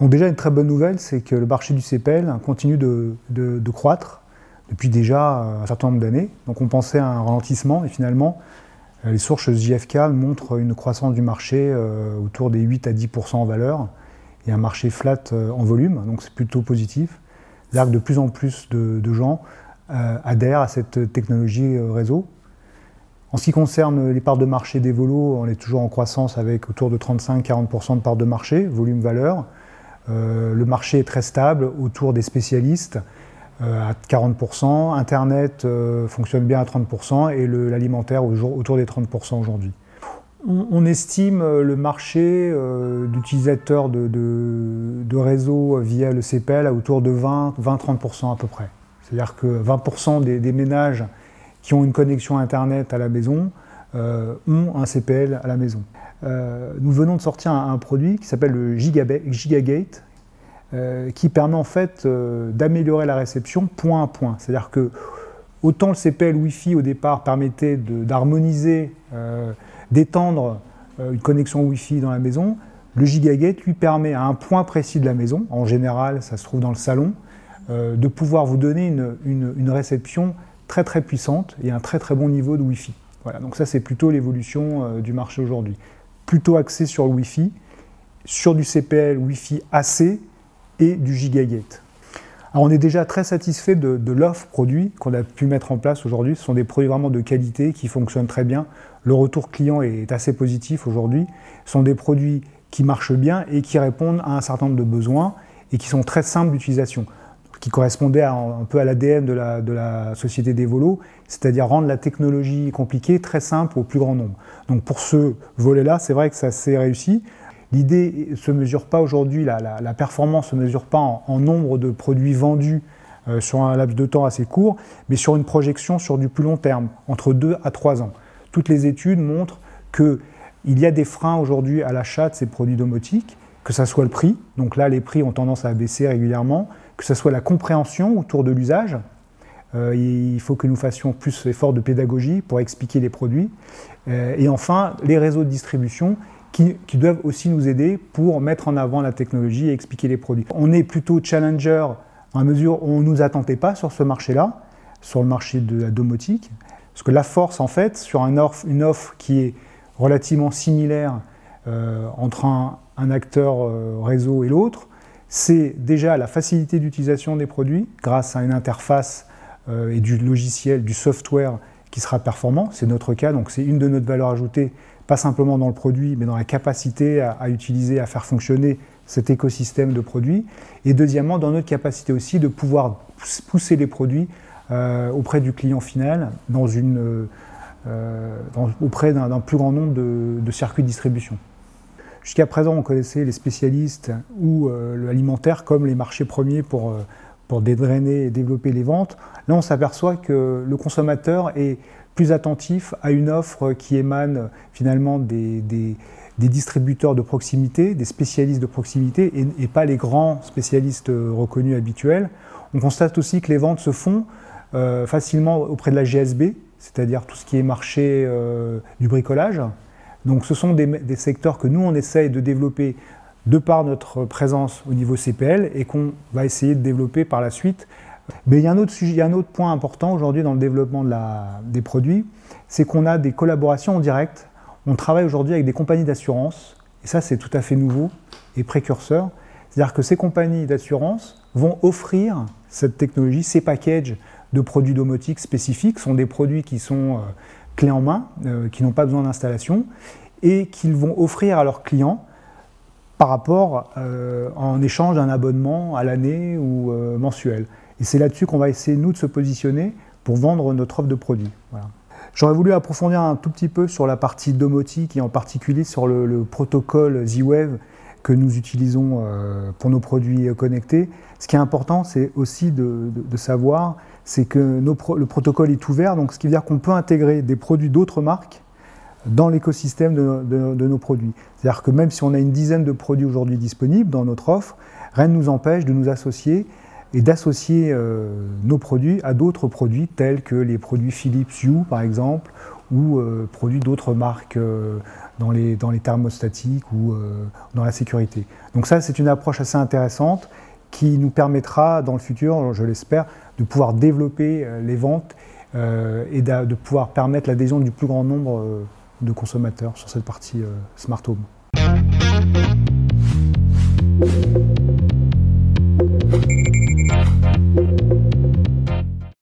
Donc déjà, une très bonne nouvelle, c'est que le marché du CPL continue de croître depuis déjà un certain nombre d'années. Donc on pensait à un ralentissement et finalement, les sources JFK montrent une croissance du marché autour des 8 à 10% en valeur et un marché flat en volume, donc c'est plutôt positif. C'est-à-dire que de plus en plus de gens adhèrent à cette technologie réseau. En ce qui concerne les parts de marché d'Evolo, on est toujours en croissance avec autour de 35-40% de parts de marché, volume-valeur. Le marché est très stable autour des spécialistes à 40%, Internet fonctionne bien à 30% et l'alimentaire autour des 30% aujourd'hui. On estime le marché d'utilisateurs de réseaux via le CPL à autour de 20-30% à peu près. C'est-à-dire que 20% des ménages qui ont une connexion Internet à la maison ont un CPL à la maison. Nous venons de sortir un produit qui s'appelle le Gigagate, qui permet en fait d'améliorer la réception point à point. C'est-à-dire que autant le CPL Wi-Fi au départ permettait d'harmoniser, d'étendre une connexion Wi-Fi dans la maison, le Gigagate lui permet à un point précis de la maison, en général ça se trouve dans le salon, de pouvoir vous donner une réception très très puissante et un très très bon niveau de Wi-Fi. Voilà, donc ça c'est plutôt l'évolution du marché aujourd'hui. Plutôt axé sur le Wi-Fi, sur du CPL Wi-Fi AC et du Gigagate. Alors on est déjà très satisfait de l'offre produit qu'on a pu mettre en place aujourd'hui. Ce sont des produits vraiment de qualité qui fonctionnent très bien. Le retour client est assez positif aujourd'hui. Ce sont des produits qui marchent bien et qui répondent à un certain nombre de besoins et qui sont très simples d'utilisation, qui correspondait un peu à l'ADN de la société d'Evolo, c'est-à-dire rendre la technologie compliquée très simple au plus grand nombre. Donc pour ce volet-là, c'est vrai que ça s'est réussi. L'idée ne se mesure pas aujourd'hui, la performance ne se mesure pas en nombre de produits vendus sur un laps de temps assez court, mais sur une projection sur du plus long terme, entre 2 à 3 ans. Toutes les études montrent qu'il y a des freins aujourd'hui à l'achat de ces produits domotiques, que ce soit le prix, donc là les prix ont tendance à baisser régulièrement, que ce soit la compréhension autour de l'usage. Il faut que nous fassions plus d'efforts de pédagogie pour expliquer les produits. Et enfin, les réseaux de distribution qui doivent aussi nous aider pour mettre en avant la technologie et expliquer les produits. On est plutôt challenger à mesure où on ne nous attendait pas sur ce marché-là, sur le marché de la domotique. Parce que la force, en fait, sur une offre qui est relativement similaire entre un acteur réseau et l'autre, c'est déjà la facilité d'utilisation des produits grâce à une interface et du logiciel, du software qui sera performant. C'est notre cas, donc c'est une de nos valeurs ajoutées, pas simplement dans le produit, mais dans la capacité à utiliser, à faire fonctionner cet écosystème de produits. Et deuxièmement, dans notre capacité aussi de pouvoir pousser les produits auprès du client final, auprès d'un plus grand nombre de circuits de distribution. Jusqu'à présent, on connaissait les spécialistes ou l'alimentaire comme les marchés premiers pour dédrainer et développer les ventes. Là, on s'aperçoit que le consommateur est plus attentif à une offre qui émane finalement des distributeurs de proximité, des spécialistes de proximité et pas les grands spécialistes reconnus habituels. On constate aussi que les ventes se font facilement auprès de la GSB, c'est-à-dire tout ce qui est marché du bricolage. Donc ce sont des secteurs que nous on essaye de développer de par notre présence au niveau CPL et qu'on va essayer de développer par la suite. Mais il y a un autre point important aujourd'hui dans le développement des produits, c'est qu'on a des collaborations en direct. On travaille aujourd'hui avec des compagnies d'assurance, et ça c'est tout à fait nouveau et précurseur. C'est-à-dire que ces compagnies d'assurance vont offrir cette technologie, ces packages de produits domotiques spécifiques, sont des produits qui sont clés en main, qui n'ont pas besoin d'installation, et qu'ils vont offrir à leurs clients par rapport en échange d'un abonnement à l'année ou mensuel. Et c'est là-dessus qu'on va essayer, nous, de se positionner pour vendre notre offre de produits. Voilà. J'aurais voulu approfondir un tout petit peu sur la partie domotique et en particulier sur le protocole Z-Wave que nous utilisons pour nos produits connectés. Ce qui est important, c'est aussi de savoir, c'est que le protocole est ouvert, donc ce qui veut dire qu'on peut intégrer des produits d'autres marques dans l'écosystème de nos produits. C'est-à-dire que même si on a une dizaine de produits aujourd'hui disponibles dans notre offre, rien ne nous empêche de nous associer et d'associer nos produits à d'autres produits tels que les produits Philips Hue par exemple, ou produits d'autres marques dans les thermostatiques ou dans la sécurité. Donc ça, c'est une approche assez intéressante qui nous permettra dans le futur, je l'espère, de pouvoir développer les ventes et de pouvoir permettre l'adhésion du plus grand nombre de consommateurs sur cette partie Smart Home.